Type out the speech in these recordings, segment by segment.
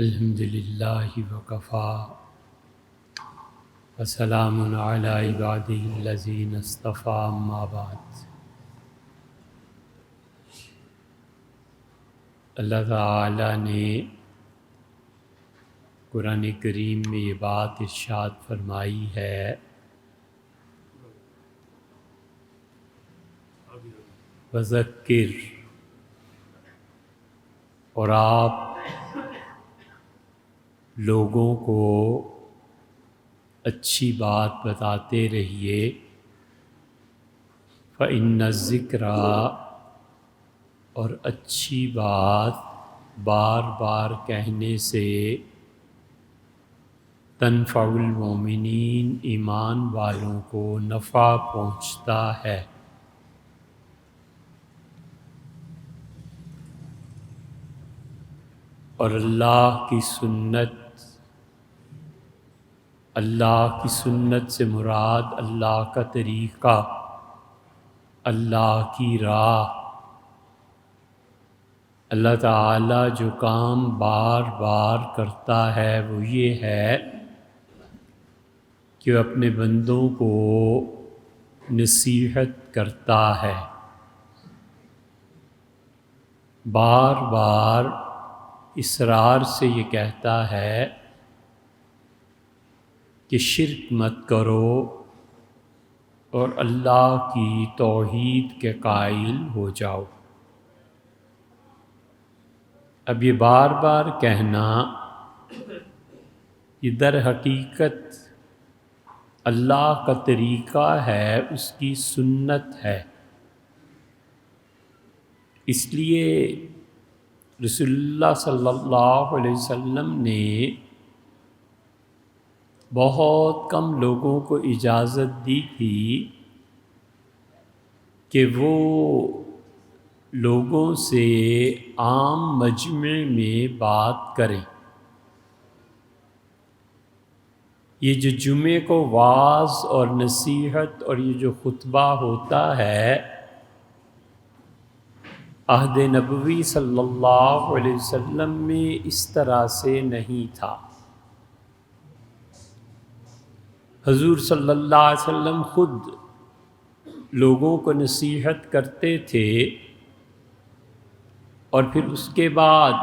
الحمدللہ وکفا وسلام علی عبادہ الذین اصطفیٰ اما بعد۔ اللہ تعالی نے قرآن کریم میں یہ بات ارشاد فرمائی ہے، وذکر، اور آپ لوگوں کو اچھی بات بتاتے رہیے، فإن الذکریٰ، اور اچھی بات بار بار کہنے سے تنفع المؤمنین، ایمان والوں کو نفع پہنچتا ہے۔ اور اللہ کی سنت سے مراد اللہ کا طریقہ، اللہ کی راہ۔ اللہ تعالی جو کام بار بار کرتا ہے وہ یہ ہے کہ وہ اپنے بندوں کو نصیحت کرتا ہے، بار بار اصرار سے یہ کہتا ہے کہ شرک مت کرو اور اللہ کی توحید کے قائل ہو جاؤ۔ اب یہ بار بار کہنا یہ در حقیقت اللہ کا طریقہ ہے، اس کی سنت ہے۔ اس لیے رسول اللہ صلی اللہ علیہ وسلم نے بہت کم لوگوں کو اجازت دی تھی کہ وہ لوگوں سے عام مجمع میں بات کریں۔ یہ جو جمعے کو وعظ اور نصیحت اور یہ جو خطبہ ہوتا ہے، عہد نبوی صلی اللہ علیہ وسلم میں اس طرح سے نہیں تھا۔ حضور صلی اللہ علیہ وسلم خود لوگوں کو نصیحت کرتے تھے، اور پھر اس کے بعد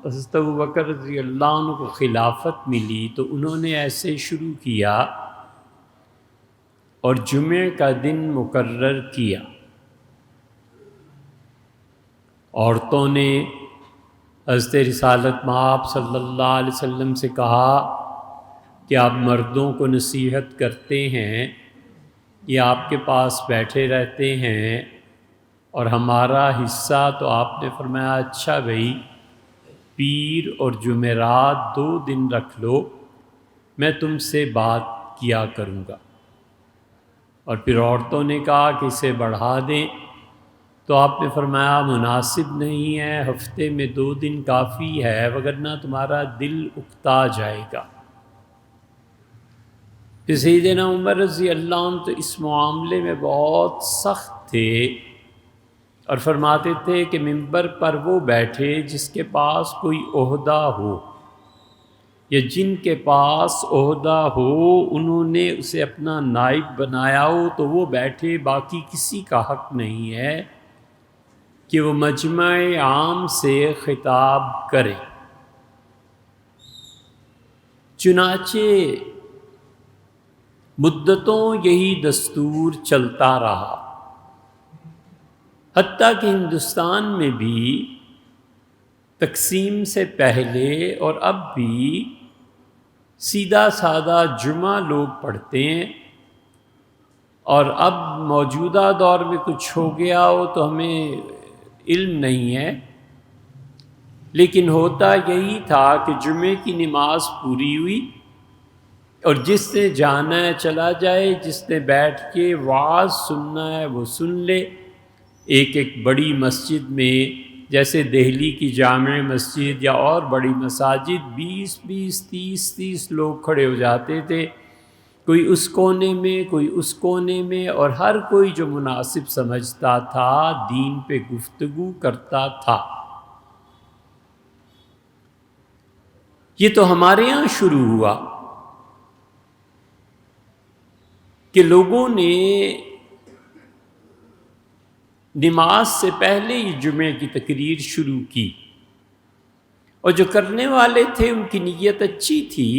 حضرت ابوبکر رضی اللہ عنہ کو خلافت ملی تو انہوں نے ایسے شروع کیا اور جمعے کا دن مقرر کیا۔ عورتوں نے حضرت رسالت مآب صلی اللہ علیہ وسلم سے کہا کہ آپ مردوں کو نصیحت کرتے ہیں، یہ آپ کے پاس بیٹھے رہتے ہیں اور ہمارا حصہ، تو آپ نے فرمایا اچھا بھائی، پیر اور جمعرات 2 دن رکھ لو، میں تم سے بات کیا کروں گا۔ اور پھر عورتوں نے کہا کہ اسے بڑھا دیں، تو آپ نے فرمایا مناسب نہیں ہے، ہفتے میں 2 دن کافی ہے، وگرنہ تمہارا دل اکتا جائے گا۔ پھر سیدنا عمر رضی اللہ عنہ تو اس معاملے میں بہت سخت تھے اور فرماتے تھے کہ منبر پر وہ بیٹھے جس کے پاس کوئی عہدہ ہو، یا جن کے پاس عہدہ ہو انہوں نے اسے اپنا نائب بنایا ہو تو وہ بیٹھے، باقی کسی کا حق نہیں ہے کہ وہ مجمع عام سے خطاب کرے۔ چنانچہ مدتوں یہی دستور چلتا رہا، حتیٰ کہ ہندوستان میں بھی تقسیم سے پہلے اور اب بھی سیدھا سادہ جمعہ لوگ پڑھتے ہیں، اور اب موجودہ دور میں کچھ ہو گیا ہو تو ہمیں علم نہیں ہے، لیکن ہوتا یہی تھا کہ جمعے کی نماز پوری ہوئی اور جس نے جانا ہے چلا جائے، جس نے بیٹھ کے وعظ سننا ہے وہ سن لے۔ ایک بڑی مسجد میں جیسے دہلی کی جامع مسجد یا اور بڑی مساجد 20 30 لوگ کھڑے ہو جاتے تھے، کوئی اس کونے میں کوئی اس کونے میں، اور ہر کوئی جو مناسب سمجھتا تھا دین پہ گفتگو کرتا تھا۔ یہ تو ہمارے یہاں شروع ہوا کہ لوگوں نے نماز سے پہلے یہ جمعے کی تقریر شروع کی، اور جو کرنے والے تھے ان کی نیت اچھی تھی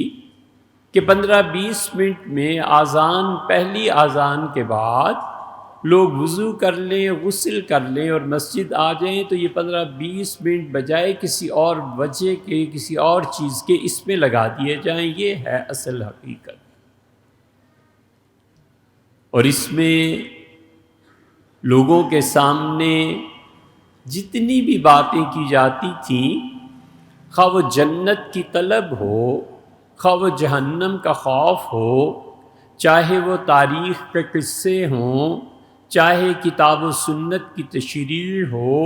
کہ 15-20 منٹ میں آذان، پہلی آذان کے بعد لوگ وضو کر لیں، غسل کر لیں اور مسجد آ جائیں، تو یہ 15-20 منٹ بجائے کسی اور وجہ کے، کسی اور چیز کے اس میں لگا دیے جائیں۔ یہ ہے اصل حقیقت۔ اور اس میں لوگوں کے سامنے جتنی بھی باتیں کی جاتی تھیں، خواہ وہ جنت کی طلب ہو، خواہ وہ جہنم کا خوف ہو، چاہے وہ تاریخ کے قصے ہوں، چاہے کتاب و سنت کی تشریح ہو،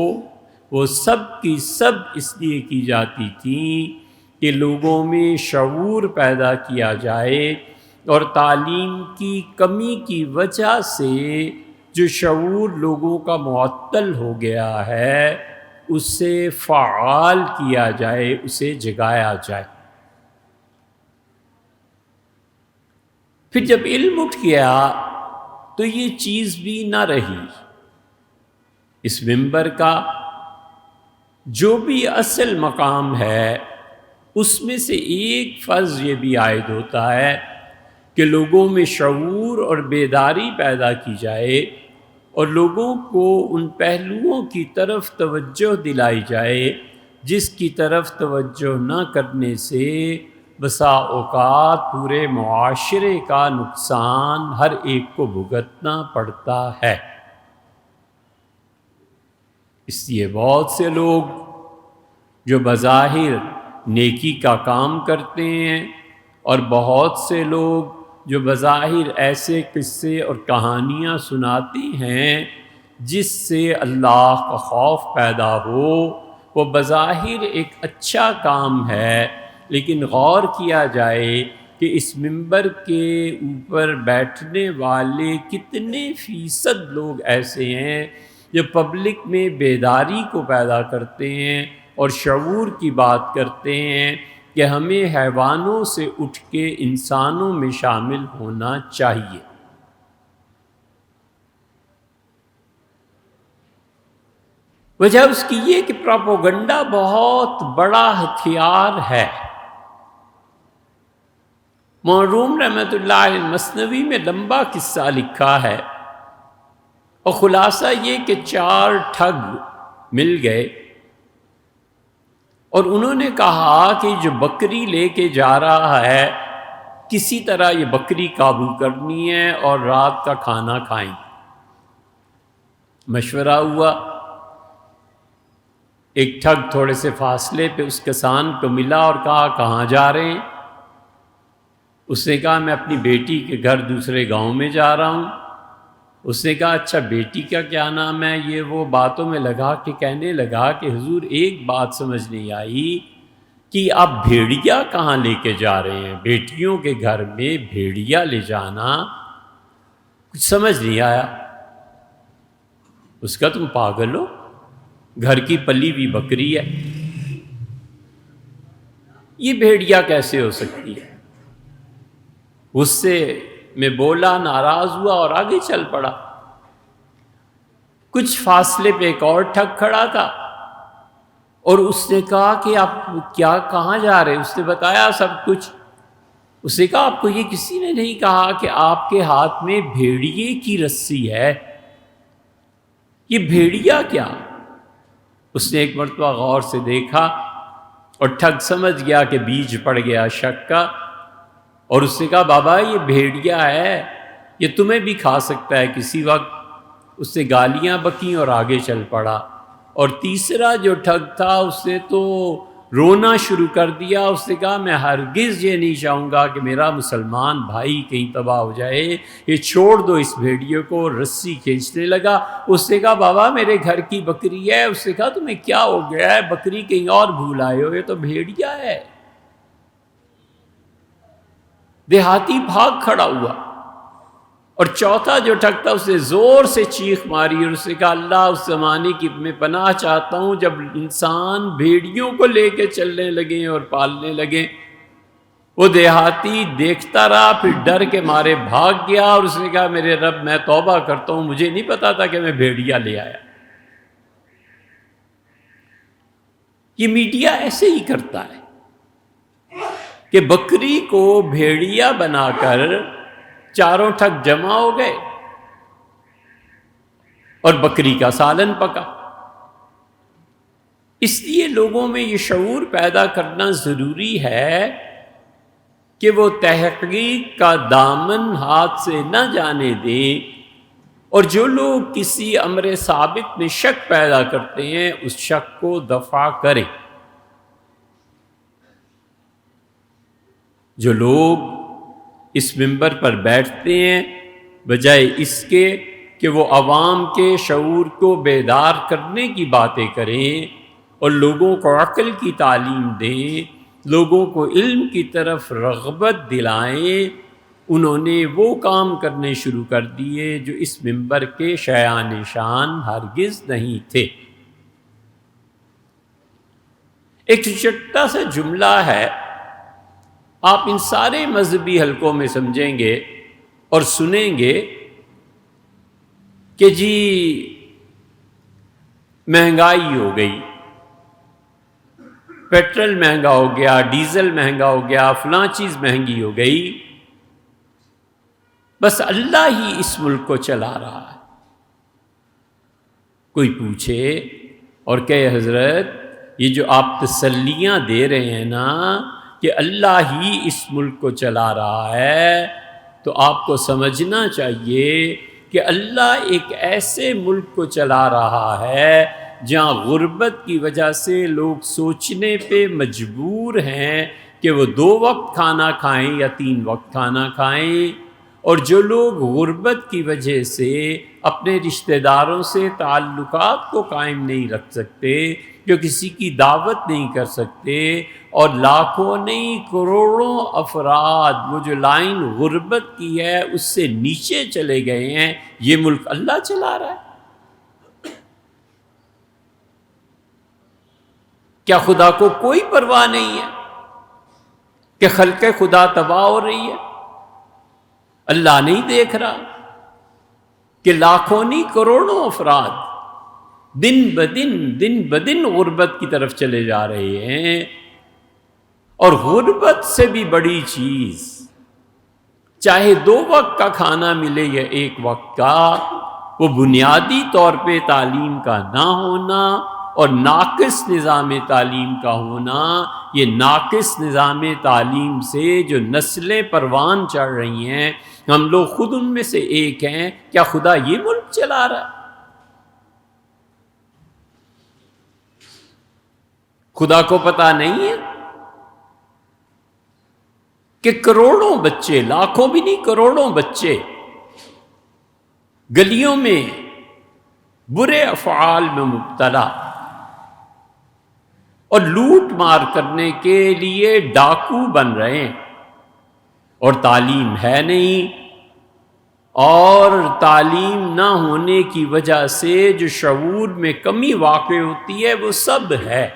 وہ سب کی سب اس لیے کی جاتی تھیں کہ لوگوں میں شعور پیدا کیا جائے، اور تعلیم کی کمی کی وجہ سے جو شعور لوگوں کا معطل ہو گیا ہے اسے فعال کیا جائے، اسے جگایا جائے۔ پھر جب علم اٹھ گیا تو یہ چیز بھی نہ رہی۔ اس منبر کا جو بھی اصل مقام ہے اس میں سے ایک فرض یہ بھی عائد ہوتا ہے کہ لوگوں میں شعور اور بیداری پیدا کی جائے، اور لوگوں کو ان پہلوؤں کی طرف توجہ دلائی جائے جس کی طرف توجہ نہ کرنے سے بسا اوقات پورے معاشرے کا نقصان ہر ایک کو بھگتنا پڑتا ہے۔ اس لیے بہت سے لوگ جو بظاہر نیکی کا کام کرتے ہیں، اور بہت سے لوگ جو بظاہر ایسے قصے اور کہانیاں سناتے ہیں جس سے اللہ کا خوف پیدا ہو، وہ بظاہر ایک اچھا کام ہے، لیکن غور کیا جائے کہ اس منبر کے اوپر بیٹھنے والے کتنے فیصد لوگ ایسے ہیں جو پبلک میں بیداری کو پیدا کرتے ہیں اور شعور کی بات کرتے ہیں کہ ہمیں حیوانوں سے اٹھ کے انسانوں میں شامل ہونا چاہیے۔ وجہ اس کی یہ کہ پروپیگنڈا بہت بڑا ہتھیار ہے۔ مولانا روم رحمۃ اللہ علیہ مثنوی میں لمبا قصہ لکھا ہے، اور خلاصہ یہ کہ 4 ٹھگ مل گئے اور انہوں نے کہا کہ جو بکری لے کے جا رہا ہے کسی طرح یہ بکری قابو کرنی ہے اور رات کا کھانا کھائیں۔ مشورہ ہوا، ایک ٹھگ تھوڑے سے فاصلے پہ اس کسان کو ملا اور کہا کہاں جا رہے ہیں؟ اس نے کہا میں اپنی بیٹی کے گھر دوسرے گاؤں میں جا رہا ہوں۔ اس نے کہا اچھا بیٹی کا کیا نام ہے؟ یہ وہ باتوں میں لگا کہ کہنے لگا کہ حضور ایک بات سمجھ نہیں آئی کہ آپ بھیڑیا کہاں لے کے جا رہے ہیں؟ بیٹیوں کے گھر میں بھیڑیا لے جانا کچھ سمجھ نہیں آیا۔ اس کا تم پاگل ہو، گھر کی پلی ہوئی بکری ہے، یہ بھیڑیا کیسے ہو سکتی ہے؟ غصے میں بولا، ناراض ہوا اور آگے چل پڑا۔ کچھ فاصلے پہ ایک اور ٹھگ کھڑا تھا اور اس نے کہا کہ آپ کیا کہاں جا رہے؟ اس نے بتایا سب کچھ۔ اس نے کہا آپ کو یہ کسی نے نہیں کہا کہ آپ کے ہاتھ میں بھیڑیے کی رسی ہے؟ یہ بھیڑیا کیا؟ اس نے ایک مرتبہ غور سے دیکھا اور ٹھگ سمجھ گیا کہ بیج پڑ گیا شک کا، اور اس نے کہا بابا یہ بھیڑیا ہے، یہ تمہیں بھی کھا سکتا ہے کسی وقت۔ اس نے گالیاں بکیں اور آگے چل پڑا۔ اور تیسرا جو ٹھگ تھا اس نے تو رونا شروع کر دیا۔ اس نے کہا میں ہرگز یہ نہیں چاہوں گا کہ میرا مسلمان بھائی کہیں تباہ ہو جائے، یہ چھوڑ دو اس بھیڑیے کو۔ رسی کھینچنے لگا۔ اس نے کہا بابا میرے گھر کی بکری ہے۔ اس نے کہا تمہیں کیا ہو گیا ہے؟ بکری کہیں اور بھول آئے ہو، یہ تو بھیڑیا ہے۔ دیہاتی بھاگ کھڑا ہوا، اور چوتھا جو ٹھگ تھا اس نے زور سے چیخ ماری اور اس نے کہا اللہ اس زمانے کی میں پناہ چاہتا ہوں جب انسان بھیڑیوں کو لے کے چلنے لگے اور پالنے لگے۔ وہ دیہاتی دیکھتا رہا، پھر ڈر کے مارے بھاگ گیا اور اس نے کہا میرے رب میں توبہ کرتا ہوں، مجھے نہیں پتا تھا کہ میں بھیڑیا لے آیا۔ یہ میڈیا ایسے ہی کرتا ہے کہ بکری کو بھیڑیا بنا کر چاروں ٹھگ جمع ہو گئے اور بکری کا سالن پکا۔ اس لیے لوگوں میں یہ شعور پیدا کرنا ضروری ہے کہ وہ تحقیق کا دامن ہاتھ سے نہ جانے دیں، اور جو لوگ کسی امر ثابت میں شک پیدا کرتے ہیں اس شک کو دفع کریں۔ جو لوگ اس منبر پر بیٹھتے ہیں بجائے اس کے کہ وہ عوام کے شعور کو بیدار کرنے کی باتیں کریں اور لوگوں کو عقل کی تعلیم دیں، لوگوں کو علم کی طرف رغبت دلائیں، انہوں نے وہ کام کرنے شروع کر دیے جو اس منبر کے شایان شان ہرگز نہیں تھے۔ ایک چھوٹا سا جملہ ہے، آپ ان سارے مذہبی حلقوں میں سمجھیں گے اور سنیں گے کہ جی مہنگائی ہو گئی، پیٹرول مہنگا ہو گیا، ڈیزل مہنگا ہو گیا، فلاں چیز مہنگی ہو گئی، بس اللہ ہی اس ملک کو چلا رہا ہے۔ کوئی پوچھے اور کہے حضرت یہ جو آپ تسلیاں دے رہے ہیں نا کہ اللہ ہی اس ملک کو چلا رہا ہے، تو آپ کو سمجھنا چاہیے کہ اللہ ایک ایسے ملک کو چلا رہا ہے جہاں غربت کی وجہ سے لوگ سوچنے پہ مجبور ہیں کہ وہ 2 وقت کھانا کھائیں یا 3 وقت کھانا کھائیں، اور جو لوگ غربت کی وجہ سے اپنے رشتہ داروں سے تعلقات کو قائم نہیں رکھ سکتے، جو کسی کی دعوت نہیں کر سکتے، اور لاکھوں نہیں کروڑوں افراد وہ جو لائن غربت کی ہے اس سے نیچے چلے گئے ہیں، یہ ملک اللہ چلا رہا ہے۔ کیا خدا کو کوئی پرواہ نہیں ہے کہ خلق خدا تباہ ہو رہی ہے؟ اللہ نہیں دیکھ رہا کہ لاکھوں نہیں کروڑوں افراد دن بدن غربت کی طرف چلے جا رہے ہیں؟ اور غربت سے بھی بڑی چیز، چاہے 2 وقت کا کھانا ملے یا 1 وقت کا، وہ بنیادی طور پہ تعلیم کا نہ ہونا اور ناقص نظام تعلیم کا ہونا۔ یہ ناقص نظام تعلیم سے جو نسلیں پروان چڑھ رہی ہیں، ہم لوگ خود ان میں سے ایک ہیں۔ کیا خدا یہ ملک چلا رہا ہے؟ خدا کو پتہ نہیں ہے کہ کروڑوں بچے، لاکھوں بھی نہیں کروڑوں بچے گلیوں میں برے افعال میں مبتلا اور لوٹ مار کرنے کے لیے ڈاکو بن رہے ہیں، اور تعلیم ہے نہیں، اور تعلیم نہ ہونے کی وجہ سے جو شعور میں کمی واقع ہوتی ہے وہ سب ہے۔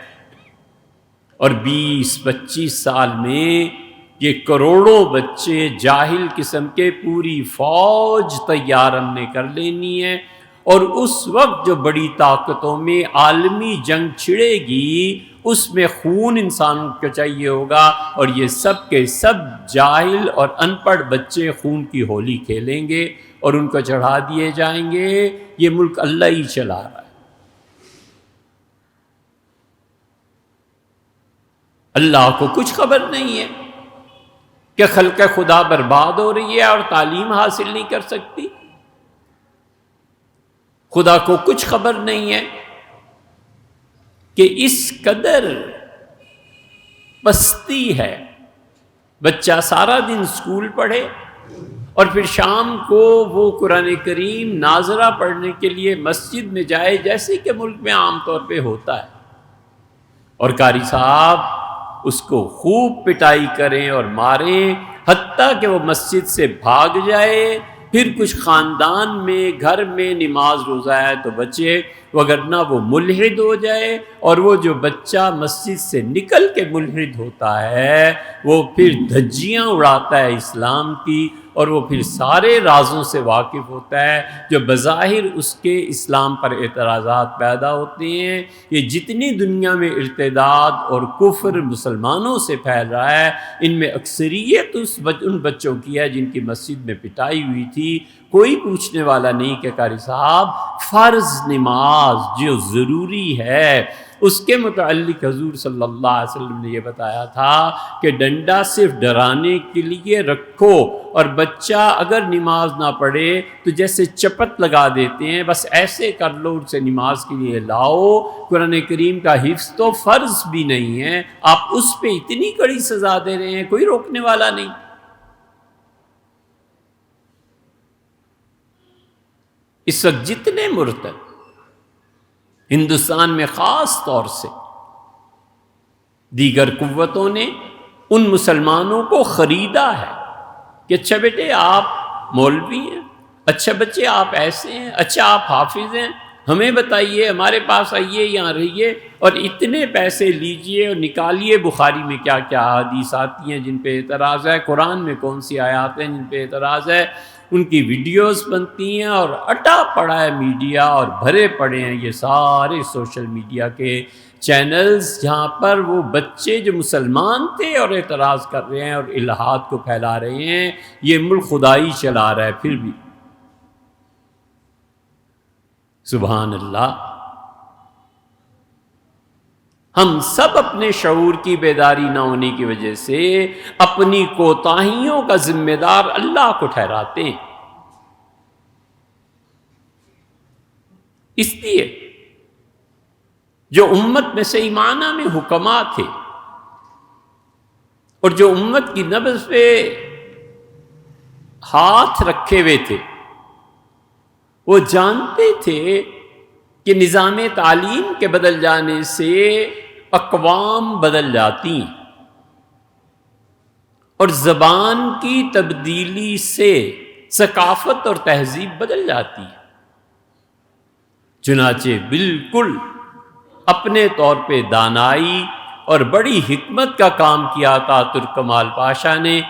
اور 20-25 سال میں یہ کروڑوں بچے جاہل قسم کے پوری فوج تیار ہم نے کر لینی ہے، اور اس وقت جو بڑی طاقتوں میں عالمی جنگ چھڑے گی اس میں خون انسانوں کو چاہیے ہوگا، اور یہ سب کے سب جاہل اور ان پڑھ بچے خون کی ہولی کھیلیں گے اور ان کو چڑھا دیے جائیں گے۔ یہ ملک اللہ ہی چلا رہا ہے۔ اللہ کو کچھ خبر نہیں ہے کہ خلق خدا برباد ہو رہی ہے اور تعلیم حاصل نہیں کر سکتی؟ خدا کو کچھ خبر نہیں ہے کہ اس قدر پستی ہے، بچہ سارا دن اسکول پڑھے اور پھر شام کو وہ قرآن کریم ناظرہ پڑھنے کے لیے مسجد میں جائے، جیسے کہ ملک میں عام طور پہ ہوتا ہے، اور قاری صاحب اس کو خوب پٹائی کریں اور ماریں، حتیٰ کہ وہ مسجد سے بھاگ جائے پھر کچھ خاندان میں گھر میں نماز روزہ ہے تو بچے، وگرنہ وہ ملحد ہو جائے، اور وہ جو بچہ مسجد سے نکل کے ملحد ہوتا ہے وہ پھر دھجیاں اڑاتا ہے اسلام کی، اور وہ پھر سارے رازوں سے واقف ہوتا ہے جو بظاہر اس کے اسلام پر اعتراضات پیدا ہوتے ہیں۔ یہ جتنی دنیا میں ارتداد اور کفر مسلمانوں سے پھیل رہا ہے، ان میں اکثریت ان بچوں کی ہے جن کی مسجد میں پٹائی ہوئی تھی۔ کوئی پوچھنے والا نہیں کہ قاری صاحب فرض نماز جو ضروری ہے اس کے متعلق حضور صلی اللہ علیہ وسلم نے یہ بتایا تھا کہ ڈنڈا صرف ڈرانے کے لیے رکھو، اور بچہ اگر نماز نہ پڑھے تو جیسے چپت لگا دیتے ہیں بس ایسے کر لو، اسے نماز کے لیے لاؤ۔ قرآن کریم کا حفظ تو فرض بھی نہیں ہے، آپ اس پہ اتنی کڑی سزا دے رہے ہیں، کوئی روکنے والا نہیں۔ اس وقت جتنے مرتد ہندوستان میں خاص طور سے دیگر قوتوں نے ان مسلمانوں کو خریدا ہے کہ اچھا بیٹے آپ مولوی ہیں، اچھا بچے آپ ایسے ہیں، اچھا آپ حافظ ہیں، ہمیں بتائیے، ہمارے پاس آئیے، یہاں رہیے، اور اتنے پیسے لیجئے اور نکالیے بخاری میں کیا کیا احادیث آتی ہیں جن پہ اعتراض ہے، قرآن میں کون سی آیات ہیں جن پہ اعتراض ہے، ان کی ویڈیوز بنتی ہیں، اور اٹا پڑا ہے میڈیا اور بھرے پڑے ہیں یہ سارے سوشل میڈیا کے چینلز جہاں پر وہ بچے جو مسلمان تھے اور اعتراض کر رہے ہیں اور الہات کو پھیلا رہے ہیں۔ یہ ملک خدائی چلا رہا ہے پھر بھی، سبحان اللہ۔ ہم سب اپنے شعور کی بیداری نہ ہونے کی وجہ سے اپنی کوتاہیوں کا ذمہ دار اللہ کو ٹھہراتے ہیں۔ اس لیے جو امت میں صحیح معنی میں حکما تھے اور جو امت کی نبض پہ ہاتھ رکھے ہوئے تھے، وہ جانتے تھے کہ نظام تعلیم کے بدل جانے سے اقوام بدل جاتی ہیں، اور زبان کی تبدیلی سے ثقافت اور تہذیب بدل جاتی ہے۔ چنانچہ بالکل اپنے طور پہ دانائی اور بڑی حکمت کا کام کیا اتاترک کمال پاشا نے،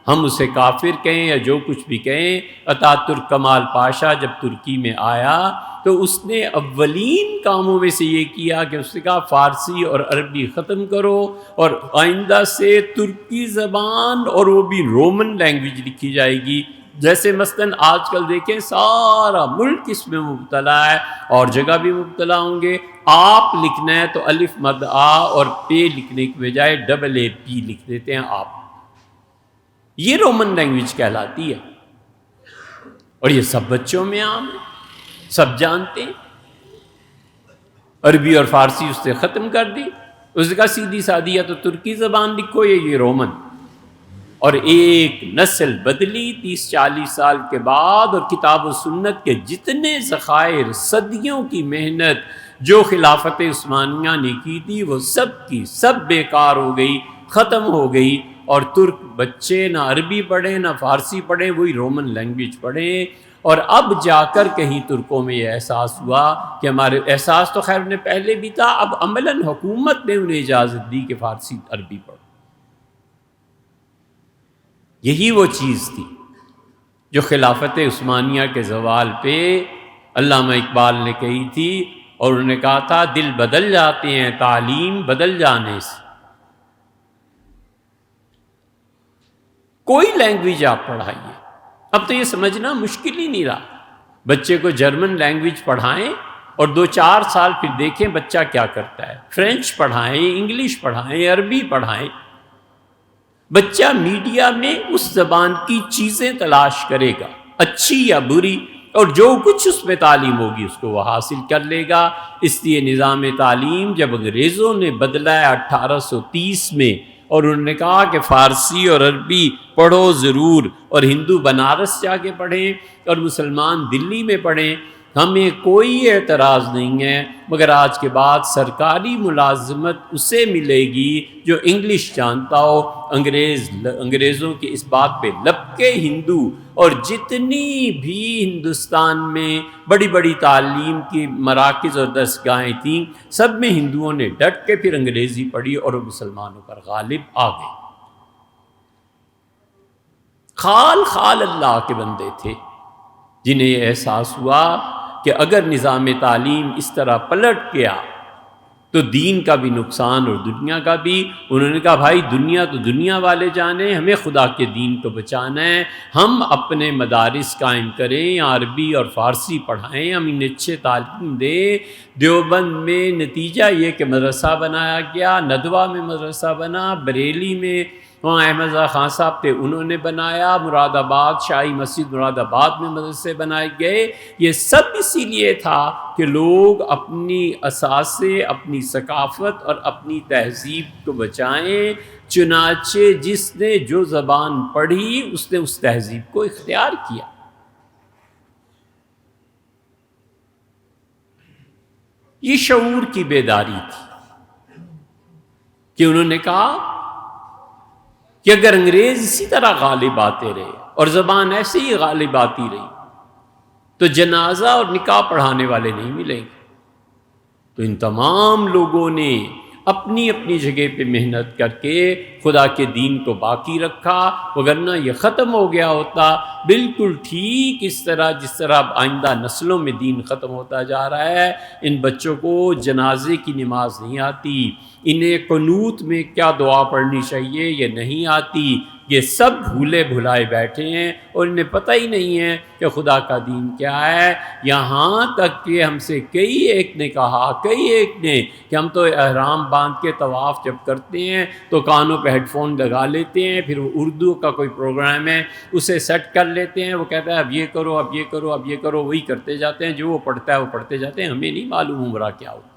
ہم اسے کافر کہیں یا جو کچھ بھی کہیں۔ اتاترک کمال پاشا جب ترکی میں آیا تو اس نے اولین کاموں میں سے یہ کیا کہ اس نے کہا فارسی اور عربی ختم کرو، اور آئندہ سے ترکی زبان اور وہ بھی رومن لینگویج لکھی جائے گی۔ جیسے مثلاً آج کل دیکھیں سارا ملک اس میں مبتلا ہے، اور جگہ بھی مبتلا ہوں گے۔ آپ لکھنا ہے تو الف مد آ اور پے لکھنے کے بجائے ڈبل اے پی لکھ دیتے ہیں آپ، یہ رومن لینگویج کہلاتی ہے، اور یہ سب بچوں میں عام ہے، سب جانتے ہیں۔ عربی اور فارسی اس نے ختم کر دی، اس کا سیدھی سادھی یا تو ترکی زبان لکھو یا یہ رومن، اور ایک نسل بدلی 30-40 سال کے بعد، اور کتاب و سنت کے جتنے ذخائر، صدیوں کی محنت جو خلافت عثمانیہ نے کی تھی وہ سب کی سب بیکار ہو گئی، ختم ہو گئی، اور ترک بچے نہ عربی پڑھیں نہ فارسی پڑھیں، وہی رومن لینگویج پڑھیں۔ اور اب جا کر کہیں ترکوں میں یہ احساس ہوا کہ ہمارے احساس تو خیر انہیں پہلے بھی تھا، اب عملاً حکومت نے انہیں اجازت دی کہ فارسی عربی پڑھو۔ یہی وہ چیز تھی جو خلافت عثمانیہ کے زوال پہ علامہ اقبال نے کہی تھی، اور انہوں نے کہا تھا دل بدل جاتے ہیں تعلیم بدل جانے سے۔ کوئی لینگویج آپ پڑھائیے، اب تو یہ سمجھنا مشکل ہی نہیں رہا۔ بچے کو جرمن لینگویج پڑھائیں اور 2-4 سال پھر دیکھیں بچہ کیا کرتا ہے، فرینچ پڑھائیں، انگلش پڑھائیں، عربی پڑھائیں، بچہ میڈیا میں اس زبان کی چیزیں تلاش کرے گا، اچھی یا بری، اور جو کچھ اس میں تعلیم ہوگی اس کو وہ حاصل کر لے گا۔ اس لیے نظام تعلیم جب انگریزوں نے بدلا ہے 1830 میں، اور انہوں نے کہا کہ فارسی اور عربی پڑھو ضرور، اور ہندو بنارس جا کے پڑھیں اور مسلمان دلی میں پڑھیں، ہمیں کوئی اعتراض نہیں ہے، مگر آج کے بعد سرکاری ملازمت اسے ملے گی جو انگلش جانتا ہو۔ انگریزوں کی اس بات پہ لب پکے ہندو، اور جتنی بھی ہندوستان میں بڑی بڑی تعلیم کی مراکز اور درسگاہیں تھیں، سب میں ہندوؤں نے ڈٹ کے پھر انگریزی پڑھی اور وہ مسلمانوں پر غالب آ گئے۔ خال خال اللہ کے بندے تھے جنہیں یہ احساس ہوا کہ اگر نظام تعلیم اس طرح پلٹ گیا تو دین کا بھی نقصان اور دنیا کا بھی۔ انہوں نے کہا بھائی دنیا تو دنیا والے جانیں، ہمیں خدا کے دین کو بچانا ہے، ہم اپنے مدارس قائم کریں، عربی اور فارسی پڑھائیں، ہم انہیں اچھے تعلیم دیں۔ دیوبند میں نتیجہ یہ کہ مدرسہ بنایا گیا، ندوہ میں مدرسہ بنا، بریلی میں وہاں احمد رضا خان صاحب تھے انہوں نے بنایا، مراد آباد شاہی مسجد مراد آباد میں مدرسے بنائے گئے۔ یہ سب اسی لیے تھا کہ لوگ اپنی اثاثے، اپنی ثقافت اور اپنی تہذیب کو بچائیں۔ چنانچہ جس نے جو زبان پڑھی اس نے اس تہذیب کو اختیار کیا۔ یہ شعور کی بیداری تھی کہ انہوں نے کہا کہ اگر انگریز اسی طرح غالب آتے رہے اور زبان ایسے ہی غالب آتی رہی تو جنازہ اور نکاح پڑھانے والے نہیں ملیں گے۔ تو ان تمام لوگوں نے اپنی اپنی جگہ پہ محنت کر کے خدا کے دین کو باقی رکھا، وگرنہ یہ ختم ہو گیا ہوتا بالکل ٹھیک اس طرح جس طرح اب آئندہ نسلوں میں دین ختم ہوتا جا رہا ہے۔ ان بچوں کو جنازے کی نماز نہیں آتی، انہیں قنوت میں کیا دعا پڑھنی چاہیے یہ نہیں آتی، یہ سب بھولے بھلائے بیٹھے ہیں اور انہیں پتہ ہی نہیں ہے کہ خدا کا دین کیا ہے۔ یہاں تک کہ ہم سے کئی ایک نے کہا کہ ہم تو احرام باندھ کے طواف جب کرتے ہیں تو کانوں پہ ہیڈ فون لگا لیتے ہیں، پھر وہ اردو کا کوئی پروگرام ہے اسے سیٹ کر لیتے ہیں، وہ کہتا ہے اب یہ کرو اب یہ کرو اب یہ کرو، وہی کرتے جاتے ہیں، جو وہ پڑھتا ہے وہ پڑھتے جاتے ہیں، ہمیں نہیں معلوم عمرہ کیا ہوتا،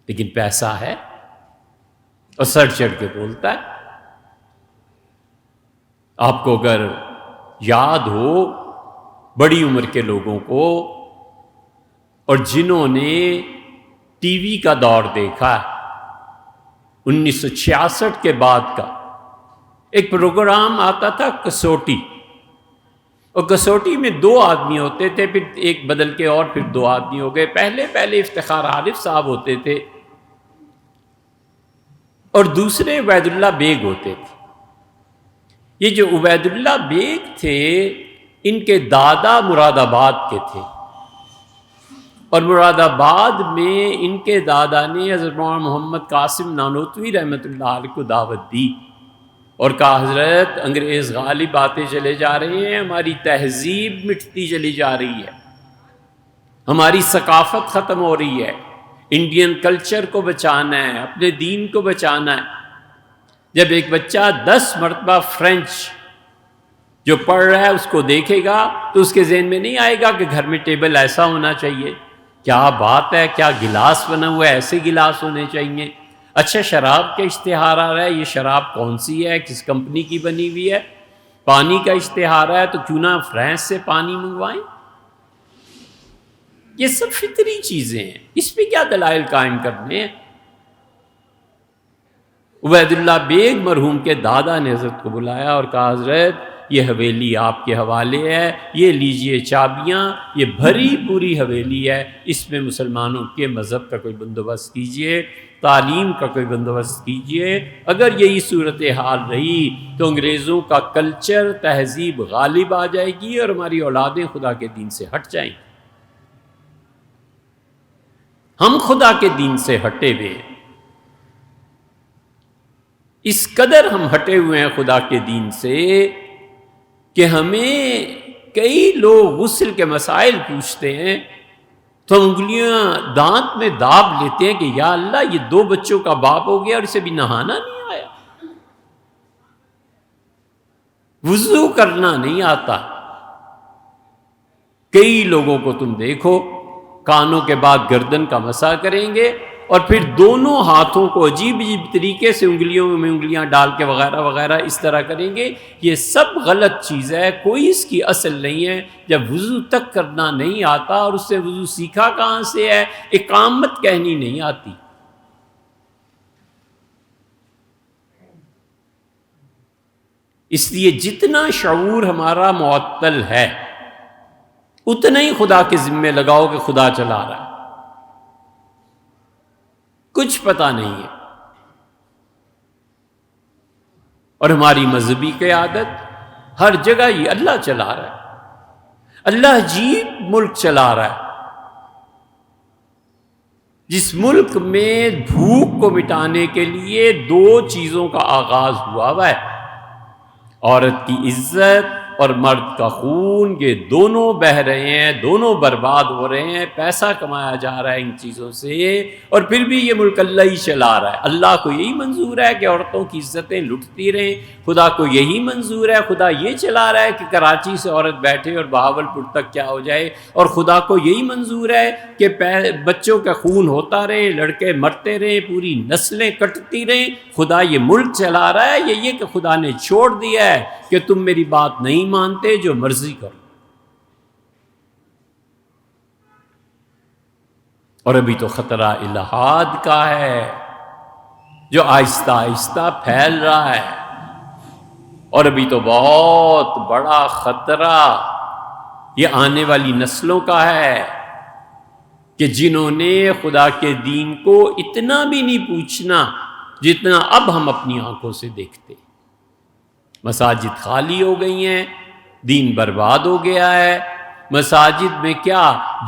لیکن پیسہ ہے اور سر چڑھ کے بولتا ہے۔ آپ کو اگر یاد ہو بڑی عمر کے لوگوں کو اور جنہوں نے ٹی وی کا دور دیکھا ہے 1966 کے بعد کا، ایک پروگرام آتا تھا کسوٹی، اور کسوٹی میں 2 آدمی ہوتے تھے، پھر ایک بدل کے اور پھر 2 آدمی ہو گئے۔ پہلے افتخار عارف صاحب ہوتے تھے اور دوسرے عبید اللہ بیگ ہوتے تھے۔ یہ جو عبید اللہ بیگ تھے ان کے دادا مراد آباد کے تھے، اور مراد آباد میں ان کے دادا نے حضرت مولانا محمد قاسم نانوتوی رحمۃ اللہ علیہ کو دعوت دی اور کہا حضرت انگریز غالب آتے چلے جا رہے ہیں، ہماری تہذیب مٹتی چلی جا رہی ہے، ہماری ثقافت ختم ہو رہی ہے، انڈین کلچر کو بچانا ہے، اپنے دین کو بچانا ہے۔ جب ایک بچہ 10 مرتبہ فرینچ جو پڑھ رہا ہے اس کو دیکھے گا تو اس کے ذہن میں نہیں آئے گا کہ گھر میں ٹیبل ایسا ہونا چاہیے، کیا بات ہے، کیا گلاس بنا ہوا ہے، ایسے گلاس ہونے چاہیے۔ اچھا شراب کا اشتہار آ رہا ہے، یہ شراب کون سی ہے، کس کمپنی کی بنی ہوئی ہے؟ پانی کا اشتہار ہے تو کیوں نہ فرانس سے پانی منگوائیں؟ یہ سب فطری چیزیں ہیں، اس پہ کیا دلائل قائم کرنے ہیں؟ عبید اللہ بیگ مرحوم کے دادا نے حضرت کو بلایا اور کہا حضرت یہ حویلی آپ کے حوالے ہے، یہ لیجئے چابیاں، یہ بھری پوری حویلی ہے، اس میں مسلمانوں کے مذہب کا کوئی بندوبست کیجئے، تعلیم کا کوئی بندوبست کیجئے۔ اگر یہی صورتحال رہی تو انگریزوں کا کلچر تہذیب غالب آ جائے گی اور ہماری اولادیں خدا کے دین سے ہٹ جائیں گی۔ ہم خدا کے دین سے ہٹے ہوئے ہیں، اس قدر ہم ہٹے ہوئے ہیں خدا کے دین سے کہ ہمیں کئی لوگ غسل کے مسائل پوچھتے ہیں تو انگلیاں دانت میں داب لیتے ہیں کہ یا اللہ یہ 2 بچوں کا باپ ہو گیا اور اسے بھی نہانا نہیں آیا، وضو کرنا نہیں آتا۔ کئی لوگوں کو تم دیکھو کانوں کے بعد گردن کا مسح کریں گے اور پھر دونوں ہاتھوں کو عجیب طریقے سے انگلیوں میں انگلیاں ڈال کے وغیرہ وغیرہ اس طرح کریں گے۔ یہ سب غلط چیز ہے، کوئی اس کی اصل نہیں ہے۔ جب وضو تک کرنا نہیں آتا اور اس سے وضو سیکھا کہاں سے ہے، اقامت کہنی نہیں آتی۔ اس لیے جتنا شعور ہمارا معطل ہے اتنا ہی خدا کے ذمے لگاؤ کہ خدا چلا رہا ہے، کچھ پتہ نہیں ہے۔ اور ہماری مذہبی قیادت ہر جگہ ہی اللہ چلا رہا ہے، اللہ عجیب ملک چلا رہا ہے، جس ملک میں بھوک کو مٹانے کے لیے 2 چیزوں کا آغاز ہوا ہے، عورت کی عزت اور مرد کا خون، یہ دونوں بہہ رہے ہیں، دونوں برباد ہو رہے ہیں، پیسہ کمایا جا رہا ہے ان چیزوں سے، اور پھر بھی یہ ملک اللہ ہی چلا رہا ہے۔ اللہ کو یہی منظور ہے کہ عورتوں کی عزتیں لٹتی رہیں، خدا کو یہی منظور ہے، خدا یہ چلا رہا ہے کہ کراچی سے عورت بیٹھے اور بہاولپور تک کیا ہو جائے، اور خدا کو یہی منظور ہے کہ بچوں کا خون ہوتا رہے، لڑکے مرتے رہیں، پوری نسلیں کٹتی رہیں۔ خدا یہ ملک چلا رہا ہے، یہ کہ خدا نے چھوڑ دیا ہے کہ تم میری بات نہیں مانتے، جو مرضی کرو۔ اور ابھی تو خطرہ الحاد کا ہے جو آہستہ آہستہ پھیل رہا ہے، اور ابھی تو بہت بڑا خطرہ یہ آنے والی نسلوں کا ہے کہ جنہوں نے خدا کے دین کو اتنا بھی نہیں پوچھنا جتنا اب ہم اپنی آنکھوں سے دیکھتے۔ مساجد خالی ہو گئی ہیں، دین برباد ہو گیا ہے۔ مساجد میں کیا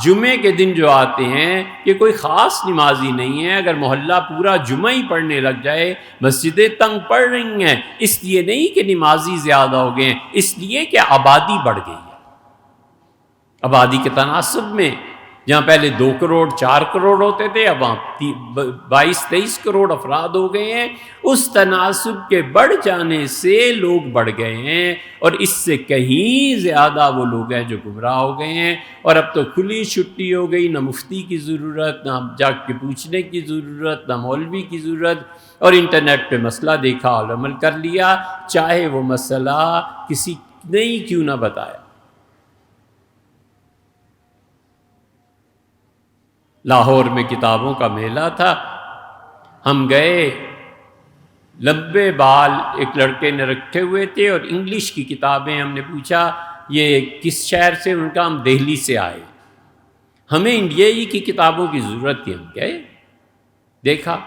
جمعے کے دن جو آتے ہیں کہ کوئی خاص نمازی نہیں ہے، اگر محلہ پورا جمعہ ہی پڑھنے لگ جائے، مسجدیں تنگ پڑ رہی ہیں، اس لیے نہیں کہ نمازی زیادہ ہو گئے ہیں، اس لیے کہ آبادی بڑھ گئی ہے۔ آبادی کے تناسب میں جہاں پہلے 2 کروڑ 4 کروڑ ہوتے تھے، اب وہاں 22-23 کروڑ افراد ہو گئے ہیں۔ اس تناسب کے بڑھ جانے سے لوگ بڑھ گئے ہیں، اور اس سے کہیں زیادہ وہ لوگ ہیں جو گمراہ ہو گئے ہیں۔ اور اب تو کھلی چھٹی ہو گئی، نہ مفتی کی ضرورت، نہ جا کے پوچھنے کی ضرورت، نہ مولوی کی ضرورت، اور انٹرنیٹ پہ مسئلہ دیکھا اور عمل کر لیا، چاہے وہ مسئلہ کسی نے ہی کیوں نہ بتایا۔ لاہور میں کتابوں کا میلہ تھا، ہم گئے، لمبے بال ایک لڑکے نے رکھے ہوئے تھے اور انگلش کی کتابیں، ہم نے پوچھا یہ کس شہر سے؟ ان کا ہم دہلی سے آئے، ہمیں انڈیا ہی کی کتابوں کی ضرورت تھی۔ ہم گئے، دیکھا،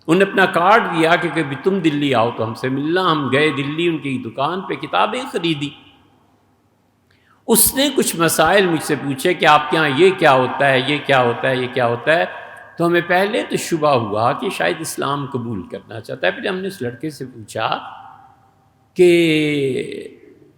انہوں نے اپنا کارڈ دیا کہ کبھی تم دلی آؤ تو ہم سے ملنا۔ ہم گئے دلی، ان کی دکان پہ کتابیں خریدی۔ اس نے کچھ مسائل مجھ سے پوچھے کہ آپ کے ہاں یہ کیا ہوتا ہے، یہ کیا ہوتا ہے، یہ کیا ہوتا ہے۔ تو ہمیں پہلے تو شبہ ہوا کہ شاید اسلام قبول کرنا چاہتا ہے۔ پھر ہم نے اس لڑکے سے پوچھا کہ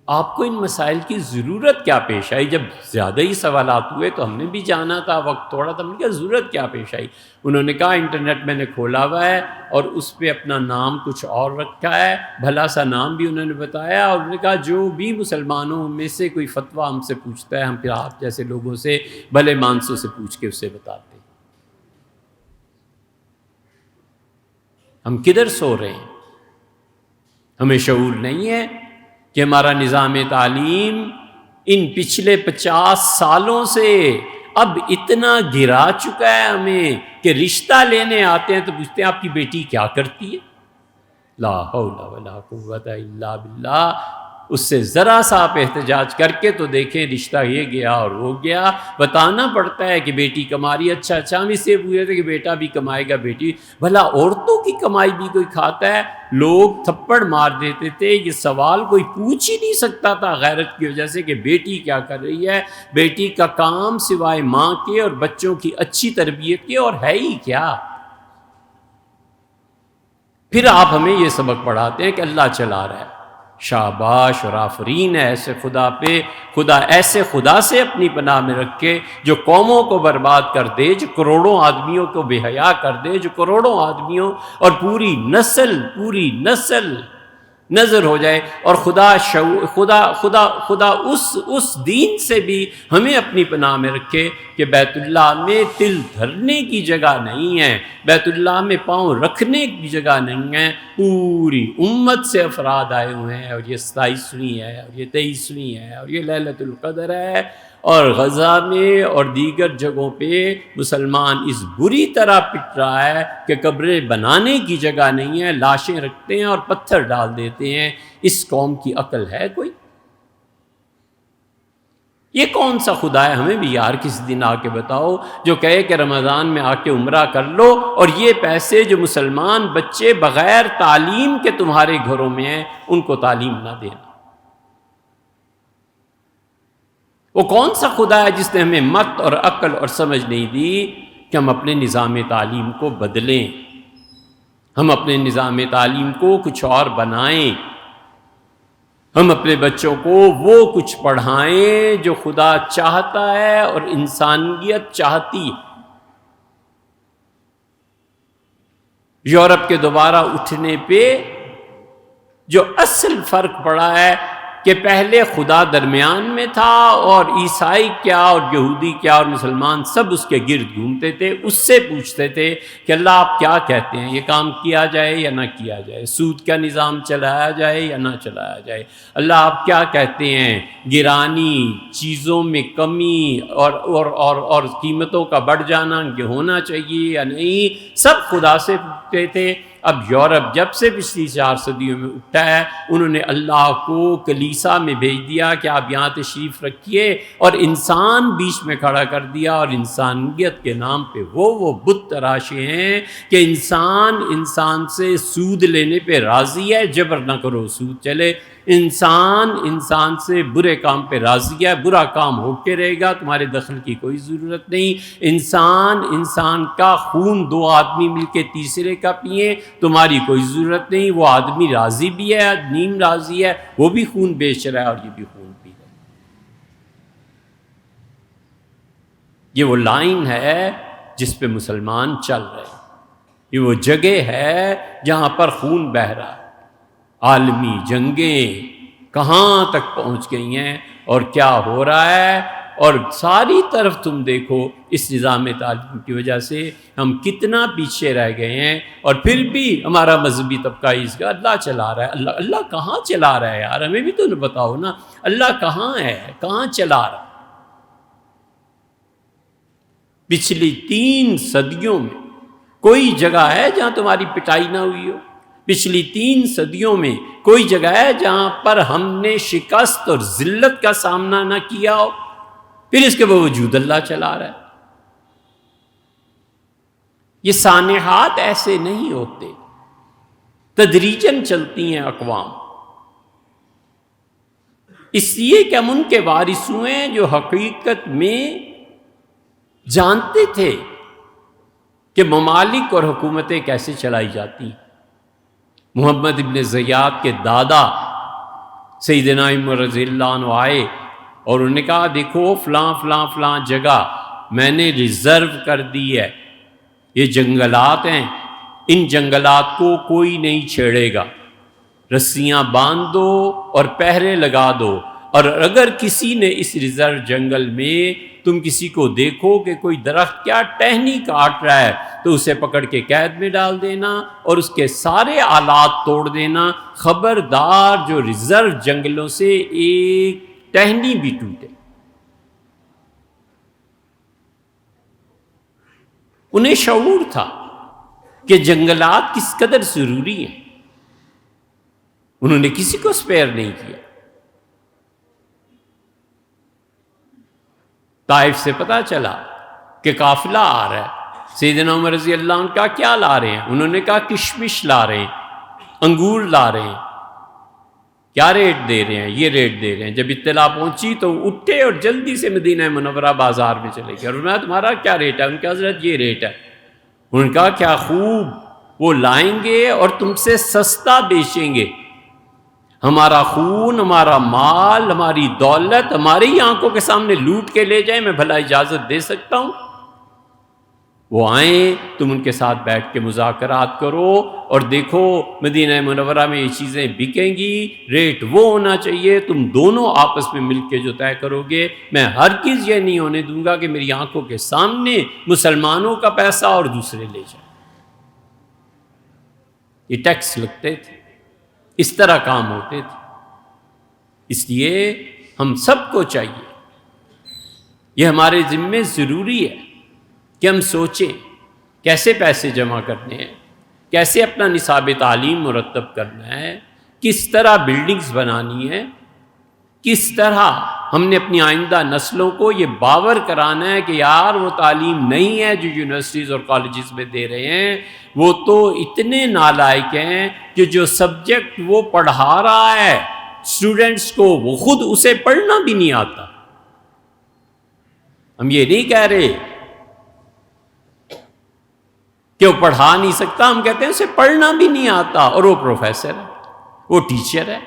آپ کو ان مسائل کی ضرورت کیا پیش آئی؟ جب زیادہ ہی سوالات ہوئے تو ہم نے بھی جانا تھا، وقت تھوڑا تھا، ہم نے کہا ضرورت کیا پیش آئی؟ انہوں نے کہا انٹرنیٹ میں نے کھولا ہوا ہے اور اس پہ اپنا نام کچھ اور رکھا ہے، بھلا سا نام بھی انہوں نے بتایا، اور انہوں نے کہا جو بھی مسلمانوں میں سے کوئی فتویٰ ہم سے پوچھتا ہے، ہم پھر آپ جیسے لوگوں سے بھلے مانسوں سے پوچھ کے اسے بتاتے ہیں۔ ہم کدھر سو رہے ہیں؟ ہمیں شعور نہیں ہے کہ ہمارا نظام تعلیم ان پچھلے 50 سالوں سے اب اتنا گرا چکا ہے ہمیں کہ رشتہ لینے آتے ہیں تو پوچھتے ہیں آپ کی بیٹی کیا کرتی ہے؟ لا حول ولا قوت الا باللہ۔ اس سے ذرا سا آپ احتجاج کر کے تو دیکھیں رشتہ یہ گیا اور وہ گیا۔ بتانا پڑتا ہے کہ بیٹی کما رہی ہے، اچھا ہم اس سے پوچھے تھے کہ بیٹا بھی کمائے گا، بیٹی، بھلا عورتوں کی کمائی بھی کوئی کھاتا ہے؟ لوگ تھپڑ مار دیتے تھے، یہ سوال کوئی پوچھ ہی نہیں سکتا تھا غیرت کی وجہ سے کہ بیٹی کیا کر رہی ہے۔ بیٹی کا کام سوائے ماں کے اور بچوں کی اچھی تربیت کے اور ہے ہی کیا؟ پھر آپ ہمیں یہ سبق پڑھاتے ہیں کہ اللہ چلا رہا ہے۔ شاباش اور آفرین ہے ایسے خدا پہ۔ خدا ایسے خدا سے اپنی پناہ میں رکھے جو قوموں کو برباد کر دے، جو کروڑوں آدمیوں کو بے حیا کر دے، جو کروڑوں آدمیوں اور پوری نسل نظر ہو جائے۔ اور خدا اس دین سے بھی ہمیں اپنی پناہ میں رکھے کہ بیت اللہ میں تل دھرنے کی جگہ نہیں ہے، بیت اللہ میں پاؤں رکھنے کی جگہ نہیں ہے۔ پوری امت سے افراد آئے ہوئے ہیں، اور یہ 27ویں ہے اور یہ 23ویں ہے اور یہ لیلۃ القدر ہے، اور غزہ میں اور دیگر جگہوں پہ مسلمان اس بری طرح پٹ رہا ہے کہ قبریں بنانے کی جگہ نہیں ہے، لاشیں رکھتے ہیں اور پتھر ڈال دیتے ہیں۔ اس قوم کی عقل ہے کوئی؟ یہ کون سا خدا ہے؟ ہمیں بھی یار کسی دن آ کے بتاؤ، جو کہے کہ رمضان میں آ کے عمرہ کر لو اور یہ پیسے جو مسلمان بچے بغیر تعلیم کے تمہارے گھروں میں ہیں ان کو تعلیم نہ دینا۔ وہ کون سا خدا ہے جس نے ہمیں مت اور عقل اور سمجھ نہیں دی کہ ہم اپنے نظام تعلیم کو بدلیں، ہم اپنے نظام تعلیم کو کچھ اور بنائیں، ہم اپنے بچوں کو وہ کچھ پڑھائیں جو خدا چاہتا ہے اور انسانیت چاہتی ہے۔ یورپ کے دوبارہ اٹھنے پہ جو اصل فرق پڑا ہے کہ پہلے خدا درمیان میں تھا اور عیسائی کیا اور یہودی کیا اور مسلمان سب اس کے گرد گھومتے تھے، اس سے پوچھتے تھے کہ اللہ آپ کیا کہتے ہیں، یہ کام کیا جائے یا نہ کیا جائے، سود کا نظام چلایا جائے یا نہ چلایا جائے، اللہ آپ کیا کہتے ہیں، گرانی، چیزوں میں کمی اور قیمتوں کا بڑھ جانا ہونا چاہیے یا نہیں، سب خدا سے پوچھتے تھے۔ اب یورپ جب سے پچھلی 4 صدیوں میں اٹھا ہے، انہوں نے اللہ کو کلیسا میں بھیج دیا کہ آپ یہاں تشریف رکھیے، اور انسان بیچ میں کھڑا کر دیا، اور انسانیت کے نام پہ وہ بت تراشے ہیں کہ انسان سے سود لینے پہ راضی ہے، جبر نہ کرو سود چلے، انسان سے برے کام پہ راضی ہے، برا کام ہوتے رہے گا، تمہارے دخل کی کوئی ضرورت نہیں، انسان کا خون 2 آدمی مل کے تیسرے کا پئیں، تمہاری کوئی ضرورت نہیں، وہ آدمی راضی بھی ہے، نیم راضی ہے، وہ بھی خون بیچ رہا ہے اور یہ بھی خون پی رہا ہے۔ یہ وہ لائن ہے جس پہ مسلمان چل رہے ہیں، یہ وہ جگہ ہے جہاں پر خون بہہ رہا ہے، عالمی جنگیں کہاں تک پہنچ گئی ہیں اور کیا ہو رہا ہے، اور ساری طرف تم دیکھو اس نظام تعلیم کی وجہ سے ہم کتنا پیچھے رہ گئے ہیں، اور پھر بھی ہمارا مذہبی طبقہ اس کا اللہ چلا رہا ہے۔ اللہ کہاں چلا رہا ہے یار؟ ہمیں بھی تو بتاؤ نا، اللہ کہاں ہے، کہاں چلا رہا ہے؟ پچھلی 3 صدیوں میں کوئی جگہ ہے جہاں تمہاری پٹائی نہ ہوئی ہو؟ پچھلی 3 صدیوں میں کوئی جگہ ہے جہاں پر ہم نے شکست اور ذلت کا سامنا نہ کیا ہو؟ پھر اس کے باوجود اللہ چلا رہا ہے۔ یہ سانحات ایسے نہیں ہوتے، تدریجاً چلتی ہیں اقوام، اس لیے کہ ہم ان کے وارث ہیں جو حقیقت میں جانتے تھے کہ ممالک اور حکومتیں کیسے چلائی جاتی۔ محمد ابن زیاد کے دادا سیدنا عمر رضی اللہ عنہ آئے اور انہوں نے کہا دیکھو فلاں جگہ میں نے ریزرو کر دی ہے، یہ جنگلات ہیں، ان جنگلات کو کوئی نہیں چھیڑے گا، رسیاں باندھ دو اور پہرے لگا دو، اور اگر کسی نے اس ریزرو جنگل میں تم کسی کو دیکھو کہ کوئی درخت کیا ٹہنی کاٹ رہا ہے تو اسے پکڑ کے قید میں ڈال دینا اور اس کے سارے آلات توڑ دینا، خبردار جو ریزرو جنگلوں سے ایک ٹہنی بھی ٹوٹے۔ انہیں شعور تھا کہ جنگلات کس قدر ضروری ہیں، انہوں نے کسی کو اسپیئر نہیں کیا۔ طائف سے پتہ چلا کہ قافلہ آ رہا ہے، سیدنا عمر رضی اللہ عنہ کا کیا لا رہے ہیں؟ انہوں نے کہا کشمش لا رہے ہیں، انگور لا رہے ہیں۔ کیا ریٹ دے رہے ہیں؟ یہ ریٹ دے رہے ہیں۔ جب اطلاع پہنچی تو اٹھے اور جلدی سے مدینہ منورہ بازار میں چلے گئے، اور میں تمہارا کیا ریٹ ہے؟ ان کا حضرت یہ ریٹ ہے۔ انہوں نے کہا کیا خوب، وہ لائیں گے اور تم سے سستا بیچیں گے، ہمارا خون، ہمارا مال، ہماری دولت ہماری ہی آنکھوں کے سامنے لوٹ کے لے جائیں، میں بھلا اجازت دے سکتا ہوں؟ وہ آئیں، تم ان کے ساتھ بیٹھ کے مذاکرات کرو اور دیکھو مدینہ منورہ میں یہ چیزیں بکیں گی، ریٹ وہ ہونا چاہیے، تم دونوں آپس میں مل کے جو طے کرو گے، میں ہرگز یہ نہیں ہونے دوں گا کہ میری آنکھوں کے سامنے مسلمانوں کا پیسہ اور دوسرے لے جائیں۔ یہ ٹیکس لگتے تھے، اس طرح کام ہوتے تھے۔ اس لیے ہم سب کو چاہیے یہ ہمارے ذمے ضروری ہے کہ ہم سوچیں کیسے پیسے جمع کرنے ہیں، کیسے اپنا نصاب تعلیم مرتب کرنا ہے، کس طرح بلڈنگز بنانی ہے، کس طرح ہم نے اپنی آئندہ نسلوں کو یہ باور کرانا ہے کہ یار وہ تعلیم نہیں ہے جو یونیورسٹیز اور کالجز میں دے رہے ہیں، وہ تو اتنے نالائق ہیں کہ جو سبجیکٹ وہ پڑھا رہا ہے اسٹوڈنٹس کو وہ خود اسے پڑھنا بھی نہیں آتا۔ ہم یہ نہیں کہہ رہے کہ وہ پڑھا نہیں سکتا، ہم کہتے ہیں اسے پڑھنا بھی نہیں آتا، اور وہ پروفیسر ہے، وہ ٹیچر ہے،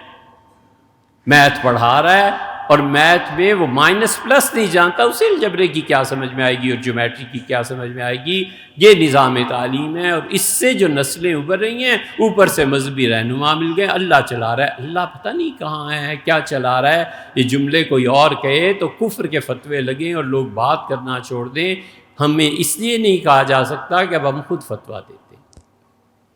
میتھ پڑھا رہا ہے اور میتھ میں وہ مائنس پلس نہیں جانتا، اسے الجبرے کی کیا سمجھ میں آئے گی اور جیومیٹری کی کیا سمجھ میں آئے گی۔ یہ نظام تعلیم ہے، اور اس سے جو نسلیں ابھر رہی ہیں، اوپر سے مذہبی رہنما مل گئے، اللہ چلا رہا ہے، اللہ پتہ نہیں کہاں ہے، کیا چلا رہا ہے۔ یہ جملے کوئی اور کہے تو کفر کے فتوے لگیں اور لوگ بات کرنا چھوڑ دیں۔ ہمیں اس لیے نہیں کہا جا سکتا کہ اب ہم خود فتویٰ دیں۔